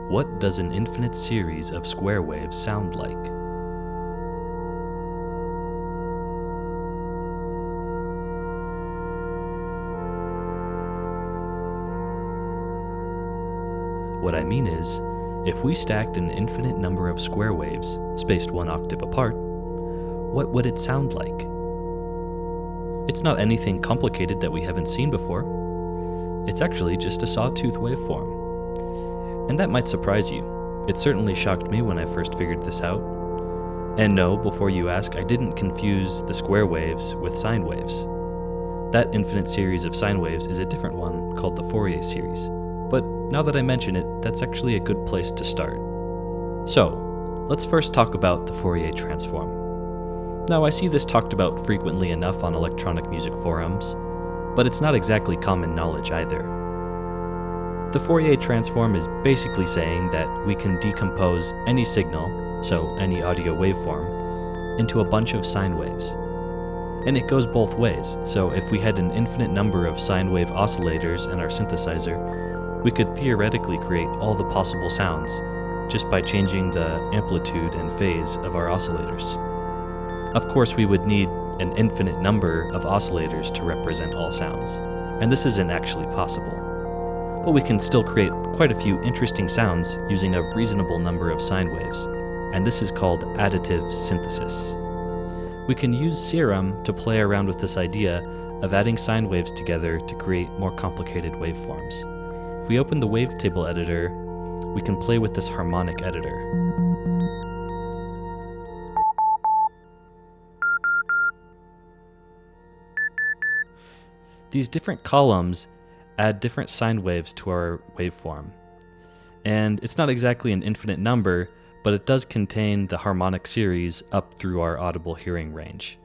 What does an infinite series of square waves sound like? What I mean is, if we stacked an infinite number of square waves, spaced one octave apart, what would it sound like? It's not anything complicated that we haven't seen before. It's actually just a sawtooth waveform. And that might surprise you. It certainly shocked me when I first figured this out. And no, before you ask, I didn't confuse the square waves with sine waves. That infinite series of sine waves is a different one called the Fourier series. But now that I mention it, that's actually a good place to start. So, let's first talk about the Fourier transform. Now, I see this talked about frequently enough on electronic music forums, but it's not exactly common knowledge either. The Fourier transform is basically saying that we can decompose any signal, so any audio waveform, into a bunch of sine waves. And it goes both ways, so if we had an infinite number of sine wave oscillators in our synthesizer, we could theoretically create all the possible sounds just by changing the amplitude and phase of our oscillators. Of course, we would need an infinite number of oscillators to represent all sounds, and this isn't actually possible. But we can still create quite a few interesting sounds using a reasonable number of sine waves, and this is called additive synthesis. We can use theorem to play around with this idea of adding sine waves together to create more complicated waveforms. If we open the wavetable editor, we can play with this harmonic editor. These different columns add different sine waves to our waveform. And it's not exactly an infinite number, but it does contain the harmonic series up through our audible hearing range.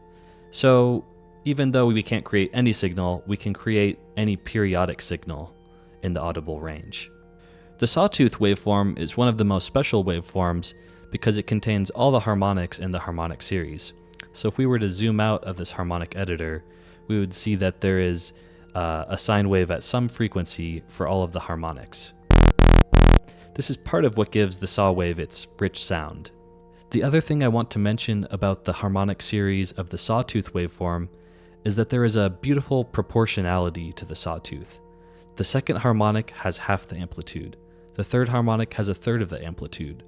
So even though we can't create any signal, we can create any periodic signal in the audible range. The sawtooth waveform is one of the most special waveforms because it contains all the harmonics in the harmonic series. So if we were to zoom out of this harmonic editor, we would see that there is a sine wave at some frequency for all of the harmonics. This is part of what gives the saw wave its rich sound. The other thing I want to mention about the harmonic series of the sawtooth waveform is that there is a beautiful proportionality to the sawtooth. The second harmonic has half the amplitude. The third harmonic has a third of the amplitude.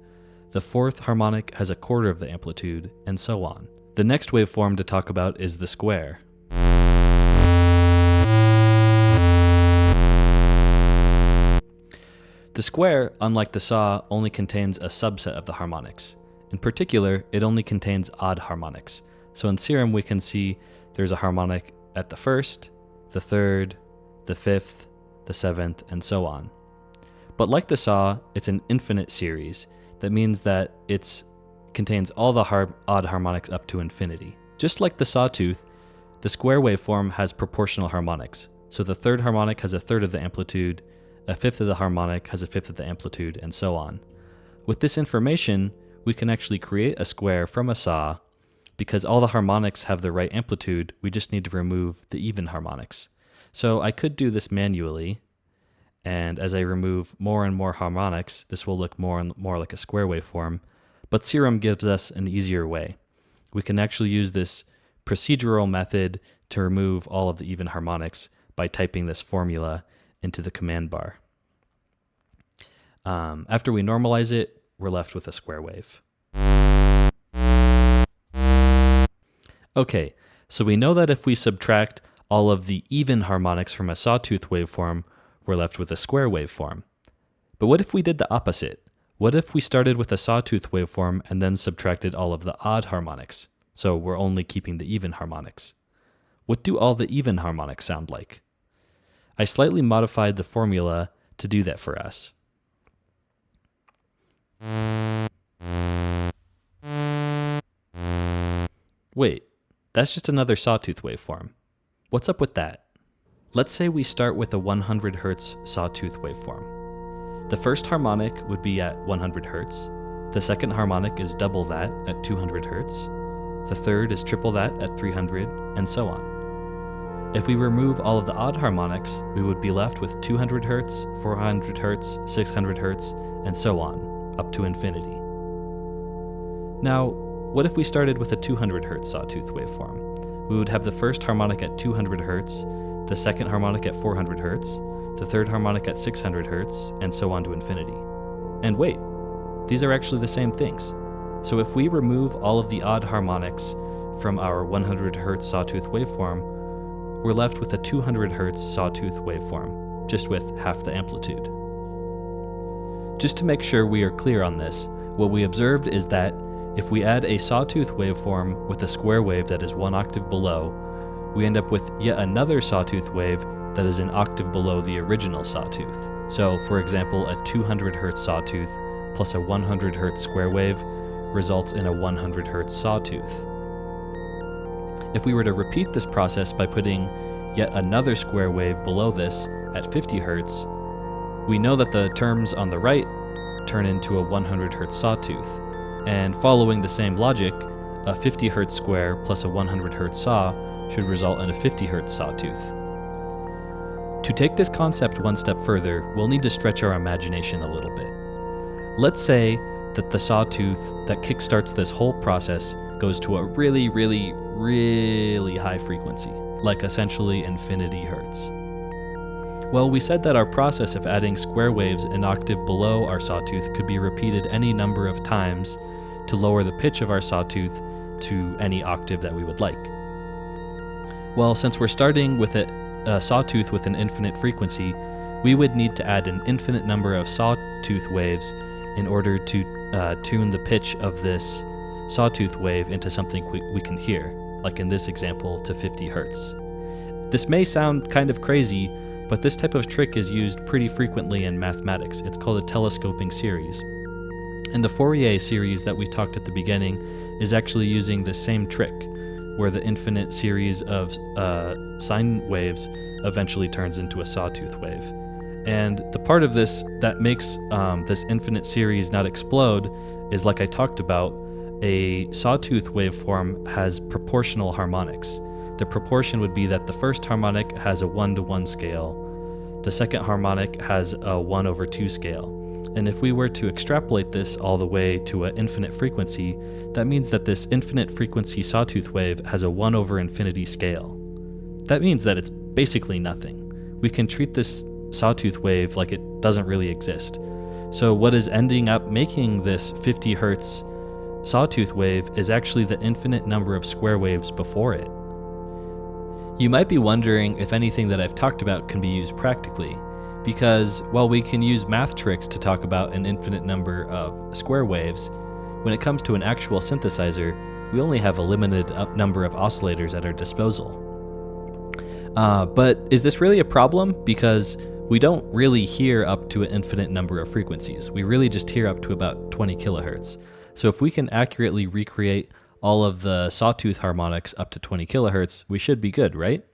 The fourth harmonic has a quarter of the amplitude, and so on. The next waveform to talk about is the square. The square, unlike the saw, only contains a subset of the harmonics. In particular, it only contains odd harmonics. So in theorem, we can see there's a harmonic at the first, the third, the fifth, the seventh, and so on. But like the saw, it's an infinite series. That means that it contains all the odd harmonics up to infinity. Just like the sawtooth, the square waveform has proportional harmonics. So the third harmonic has a third of the amplitude, a fifth of the harmonic has a fifth of the amplitude, and so on. With this information, we can actually create a square from a saw because all the harmonics have the right amplitude, we just need to remove the even harmonics. So I could do this manually, and as I remove more and more harmonics, this will look more and more like a square waveform, but theorem gives us an easier way. We can actually use this procedural method to remove all of the even harmonics by typing this formula into the command bar. After we normalize it, we're left with a square wave. Okay, so we know that if we subtract all of the even harmonics from a sawtooth waveform, we're left with a square waveform. But what if we did the opposite? What if we started with a sawtooth waveform and then subtracted all of the odd harmonics? So we're only keeping the even harmonics. What do all the even harmonics sound like? I slightly modified the formula to do that for us. Wait, that's just another sawtooth waveform. What's up with that? Let's say we start with a 100 Hz sawtooth waveform. The first harmonic would be at 100 Hz. The second harmonic is double that at 200 Hz. The third is triple that at 300, and so on. If we remove all of the odd harmonics, we would be left with 200 Hz, 400 Hz, 600 Hz, and so on, up to infinity. Now, what if we started with a 200 Hz sawtooth waveform? We would have the first harmonic at 200 Hz, the second harmonic at 400 Hz, the third harmonic at 600 Hz, and so on to infinity. And wait, these are actually the same things. So if we remove all of the odd harmonics from our 100 Hz sawtooth waveform, we're left with a 200 Hz sawtooth waveform, just with half the amplitude. Just to make sure we are clear on this, what we observed is that if we add a sawtooth waveform with a square wave that is 1 octave below, we end up with yet another sawtooth wave that is an octave below the original sawtooth. So, for example, a 200 Hz sawtooth plus a 100 Hz square wave results in a 100 Hz sawtooth. If we were to repeat this process by putting yet another square wave below this at 50 Hz, we know that the terms on the right turn into a 100 Hz sawtooth. And following the same logic, a 50 Hz square plus a 100 Hz saw should result in a 50 Hz sawtooth. To take this concept one step further, we'll need to stretch our imagination a little bit. Let's say that the sawtooth that kickstarts this whole process goes to a really, really, really high frequency, like essentially infinity hertz. Well, we said that our process of adding square waves an octave below our sawtooth could be repeated any number of times to lower the pitch of our sawtooth to any octave that we would like. Well, since we're starting with a sawtooth with an infinite frequency, we would need to add an infinite number of sawtooth waves in order to tune the pitch of this sawtooth wave into something we can hear, like in this example to 50 Hertz. This may sound kind of crazy, but this type of trick is used pretty frequently in mathematics. It's called a telescoping series. And the Fourier series that we talked at the beginning is actually using the same trick, where the infinite series of sine waves eventually turns into a sawtooth wave. And the part of this that makes this infinite series not explode is, like I talked about, a sawtooth waveform has proportional harmonics. The proportion would be that the first harmonic has a 1-to-1 scale, the second harmonic has a 1/2 scale. And if we were to extrapolate this all the way to an infinite frequency, that means that this infinite frequency sawtooth wave has a 1/infinity scale. That means that it's basically nothing. We can treat this sawtooth wave like it doesn't really exist. So what is ending up making this 50 Hertz sawtooth wave is actually the infinite number of square waves before it. You might be wondering if anything that I've talked about can be used practically, because while we can use math tricks to talk about an infinite number of square waves, when it comes to an actual synthesizer, we only have a limited number of oscillators at our disposal. But is this really a problem? Because we don't really hear up to an infinite number of frequencies. We really just hear up to about 20 kilohertz. So if we can accurately recreate all of the sawtooth harmonics up to 20 kilohertz, we should be good, right?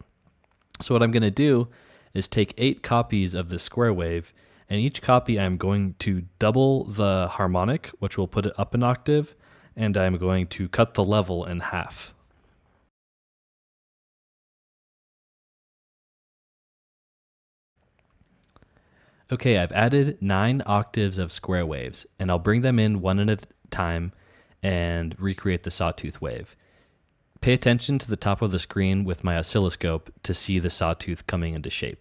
So what I'm going to do is take 8 copies of this square wave, and each copy I'm going to double the harmonic, which will put it up an octave, and I'm going to cut the level in half. Okay, I've added 9 octaves of square waves, and I'll bring them in one at a time and recreate the sawtooth wave. Pay attention to the top of the screen with my oscilloscope to see the sawtooth coming into shape.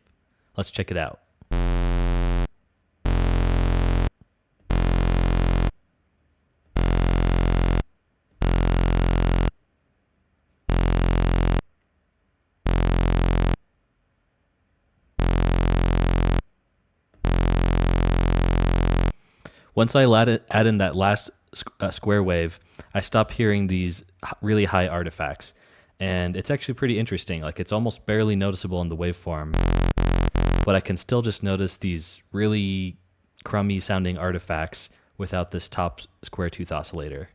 Let's check it out. Once I add in that last square wave, I stop hearing these really high artifacts, and it's actually pretty interesting. Like, it's almost barely noticeable in the waveform, but I can still just notice these really crummy sounding artifacts without this top square tooth oscillator.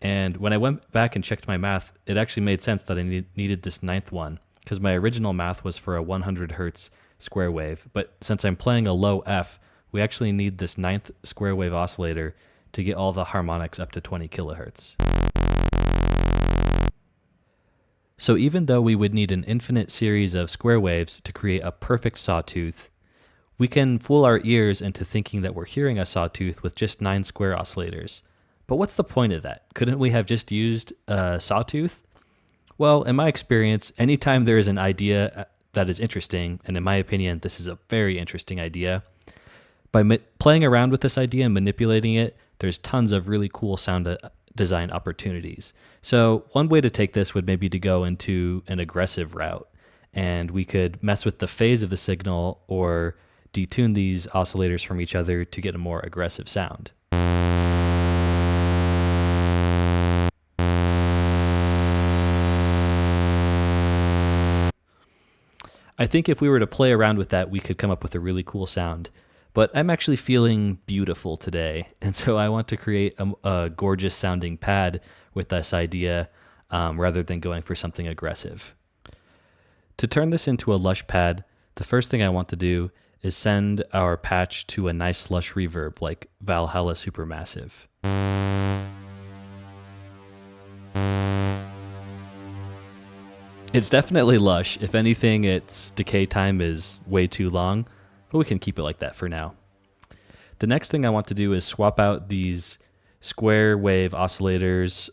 And when I went back and checked my math, it actually made sense that I needed this 9th one, because my original math was for a 100 Hertz square wave, but since I'm playing a low F, we actually need this 9th square wave oscillator to get all the harmonics up to 20 kilohertz. So even though we would need an infinite series of square waves to create a perfect sawtooth, We can fool our ears into thinking that we're hearing a sawtooth with just 9 square oscillators. But what's the point of that? Couldn't we have just used a sawtooth? Well, in my experience, anytime there is an idea that is interesting, and in my opinion, this is a very interesting idea, by playing around with this idea and manipulating it, there's tons of really cool sound design opportunities. So one way to take this would maybe to go into an aggressive route, and we could mess with the phase of the signal or detune these oscillators from each other to get a more aggressive sound. I think if we were to play around with that, we could come up with a really cool sound. But I'm actually feeling beautiful today, and so I want to create a gorgeous sounding pad with this idea rather than going for something aggressive. To turn this into a lush pad, the first thing I want to do is send our patch to a nice lush reverb like Valhalla Supermassive. It's definitely lush. If anything, its decay time is way too long, but we can keep it like that for now. The next thing I want to do is swap out these square wave oscillators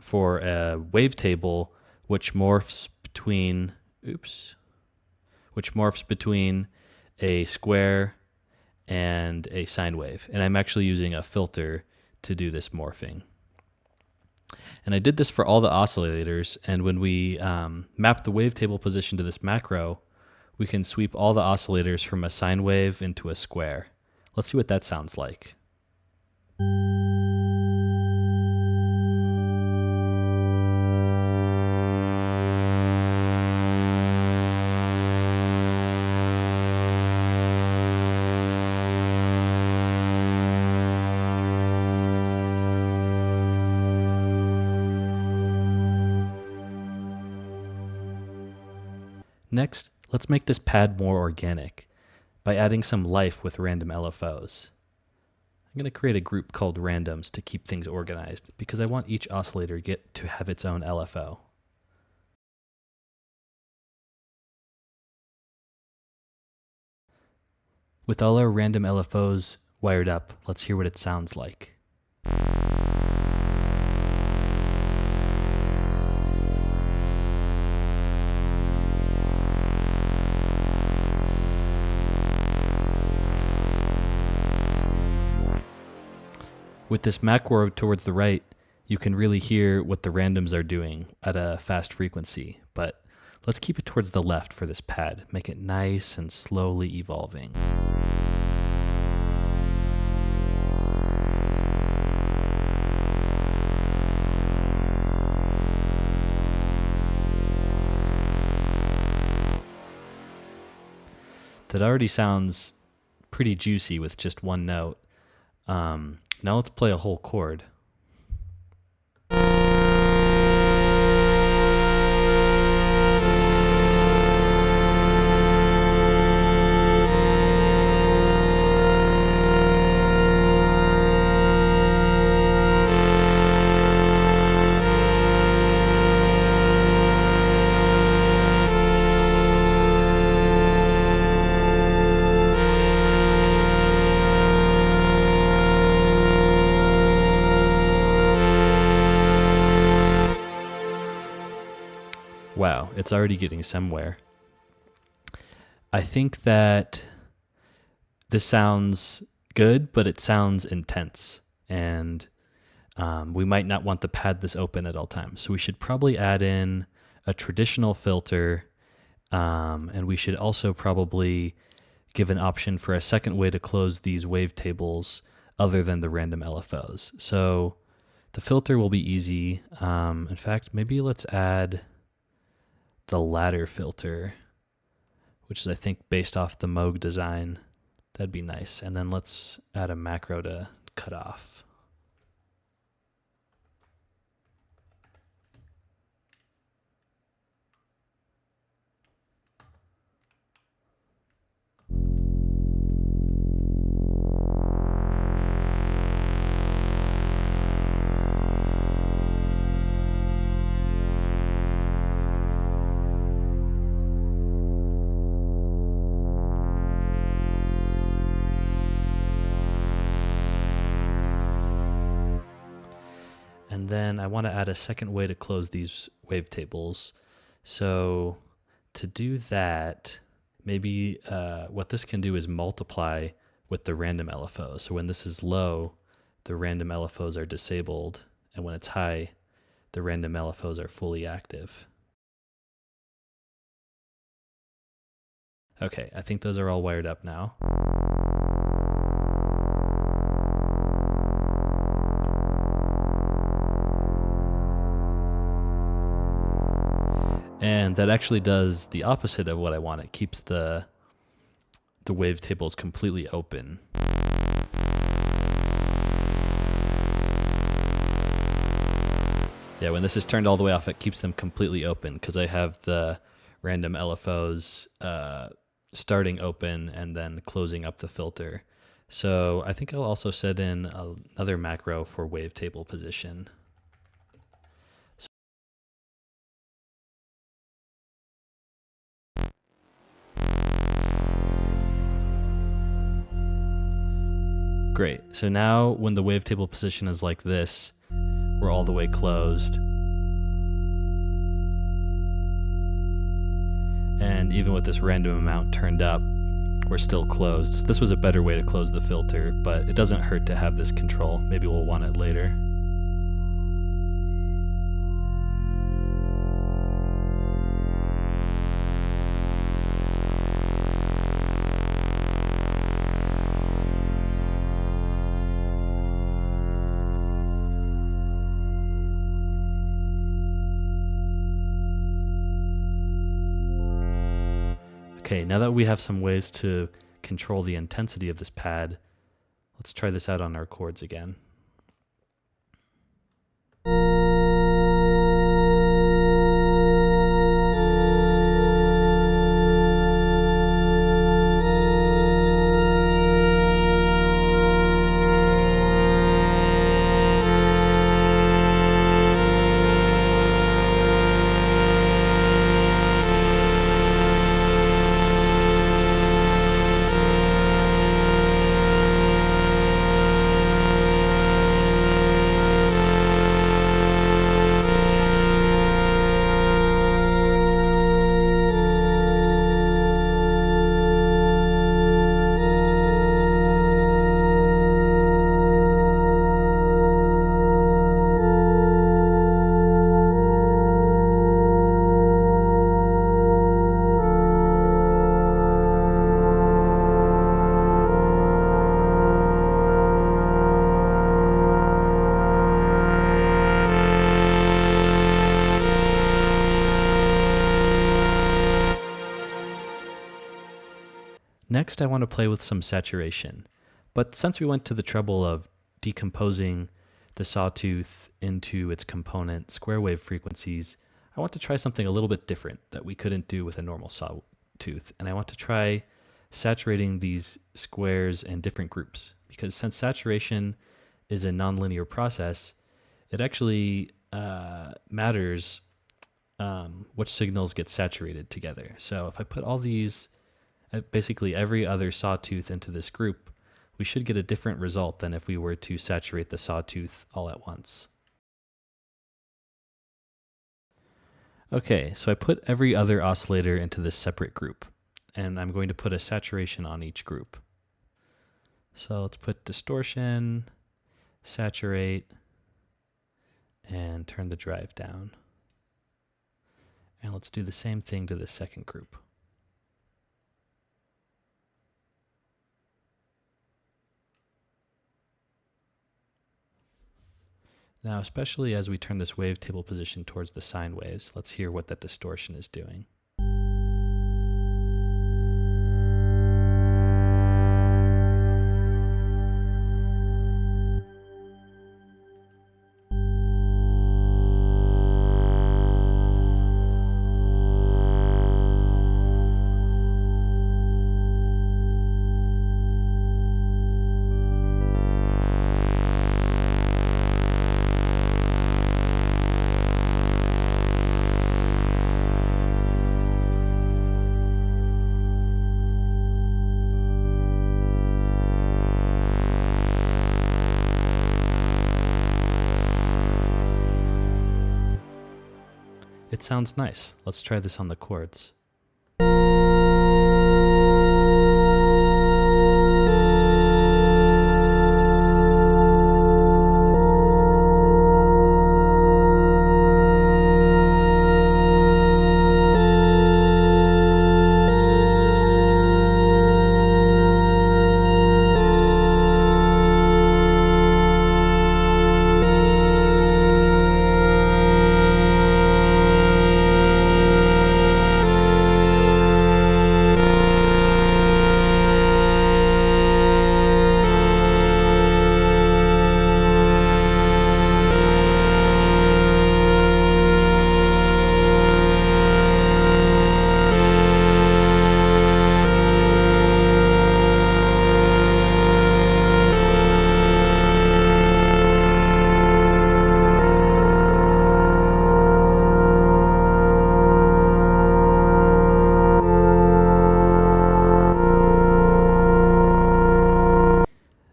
for a wavetable which morphs between a square and a sine wave. And I'm actually using a filter to do this morphing. And I did this for all the oscillators, and when we map the wavetable position to this macro, we can sweep all the oscillators from a sine wave into a square. Let's see what that sounds like. Next, let's make this pad more organic by adding some life with random LFOs. I'm going to create a group called randoms to keep things organized because I want each oscillator to have its own LFO. With all our random LFOs wired up, let's hear what it sounds like. With this macro towards the right, you can really hear what the randoms are doing at a fast frequency, but let's keep it towards the left for this pad. Make it nice and slowly evolving. That already sounds pretty juicy with just one note. Now let's play a whole chord. Wow, it's already getting somewhere. I think that this sounds good, but it sounds intense, and we might not want the pad this open at all times. So we should probably add in a traditional filter, and we should also probably give an option for a second way to close these wavetables other than the random LFOs. So the filter will be easy. In fact, maybe let's add the ladder filter, which is, I think, based off the Moog design. That'd be nice. And then let's add a macro to cut off. And then I want to add a second way to close these wavetables. So to do that, maybe what this can do is multiply with the random LFOs. So when this is low, the random LFOs are disabled, and when it's high, the random LFOs are fully active. Okay, I think those are all wired up now. And that actually does the opposite of what I want. It keeps the wavetables completely open. Yeah, when this is turned all the way off, it keeps them completely open because I have the random LFOs starting open and then closing up the filter. So I think I'll also set in another macro for wavetable position. Great. So now when the wavetable position is like this, we're all the way closed. And even with this random amount turned up, we're still closed. So this was a better way to close the filter, but it doesn't hurt to have this control. Maybe we'll want it later. Okay, now that we have some ways to control the intensity of this pad, let's try this out on our chords again. Next, I want to play with some saturation. But since we went to the trouble of decomposing the sawtooth into its component square wave frequencies, I want to try something a little bit different that we couldn't do with a normal sawtooth. And I want to try saturating these squares in different groups. Because since saturation is a nonlinear process, it actually matters which signals get saturated together. So if I put all these, basically every other sawtooth into this group, we should get a different result than if we were to saturate the sawtooth all at once. Okay, so I put every other oscillator into this separate group, and I'm going to put a saturation on each group. So let's put distortion, saturate, and turn the drive down. And let's do the same thing to the second group. Now, especially as we turn this wavetable position towards the sine waves, let's hear what that distortion is doing. it sounds nice. Let's try this on the chords.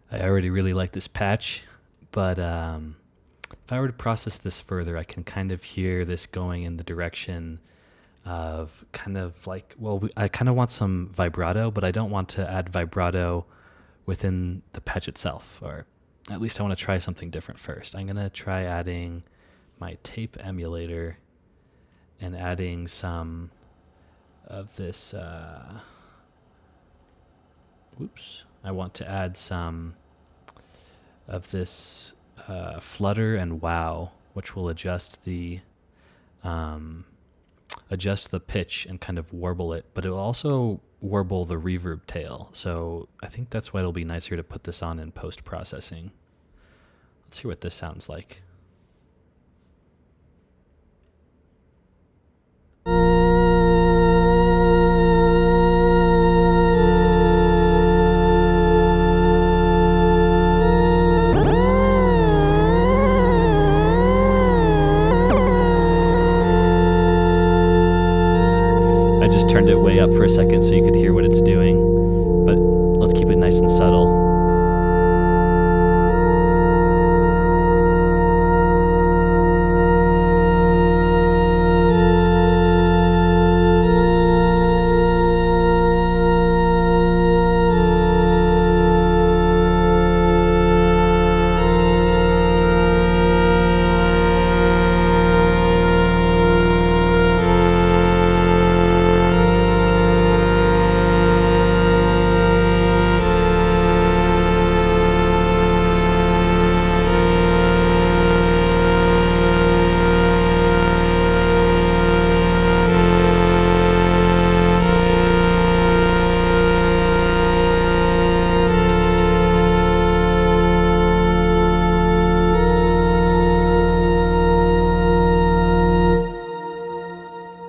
I already really like this patch, but if I were to process this further, I can kind of hear this going in the direction of kind of like, well, I kind of want some vibrato, but I don't want to add vibrato within the patch itself, or at least I want to try something different first. I'm going to try adding my tape emulator and adding some of this, I want to add some of this flutter and wow, which will adjust the pitch and kind of warble it, but it will also warble the reverb tail. So I think that's why it'll be nicer to put this on in post-processing. Let's hear what this sounds like. I just turned it way up for a second so you could hear what it's doing, but let's keep it nice and subtle.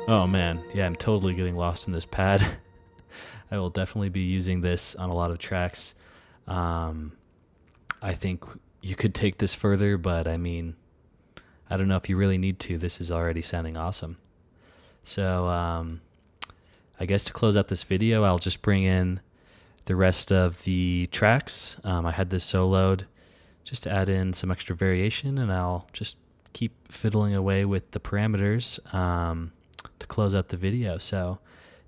Oh man, yeah, I'm totally getting lost in this pad. I will definitely be using this on a lot of tracks. I think you could take this further, but I mean, I don't know if you really need to. This is already sounding awesome. So I guess to close out this video, I'll just bring in the rest of the tracks. I had this soloed just to add in some extra variation, and I'll just keep fiddling away with the parameters to close out the video. So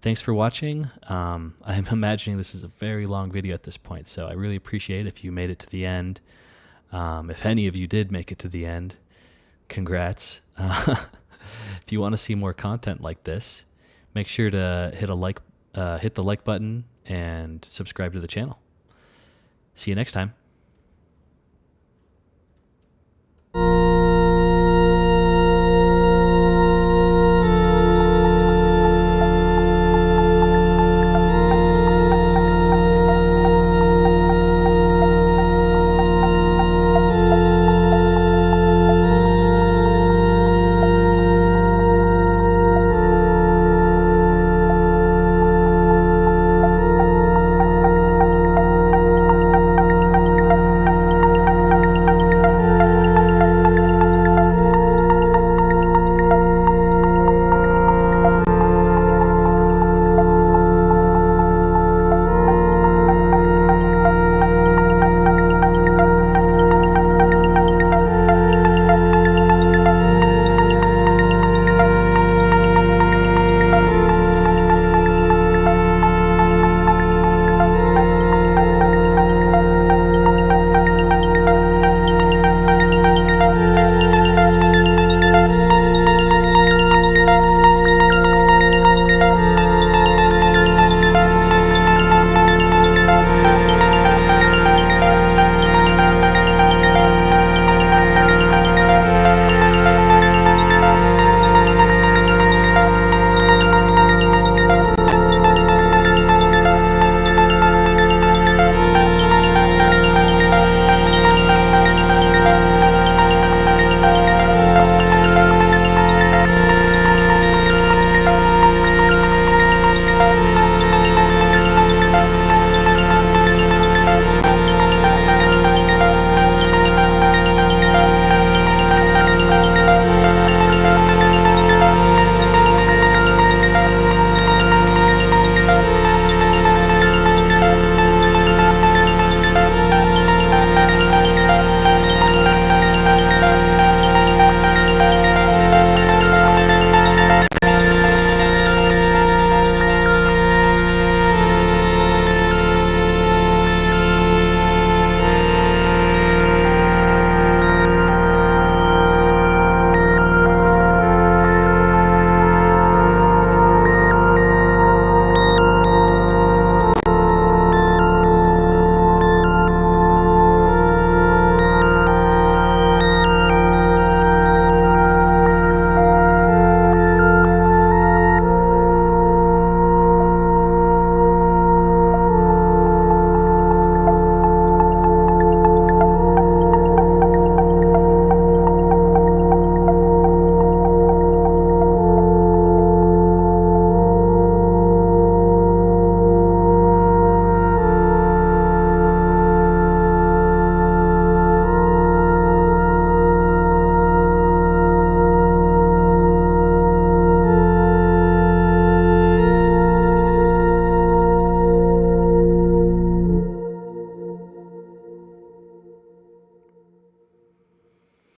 thanks for watching. I'm imagining this is a very long video at this point, so I really appreciate if you made it to the end. If any of you did make it to the end, congrats. If you want to see more content like this, make sure to hit the like button and subscribe to the channel. See you next time.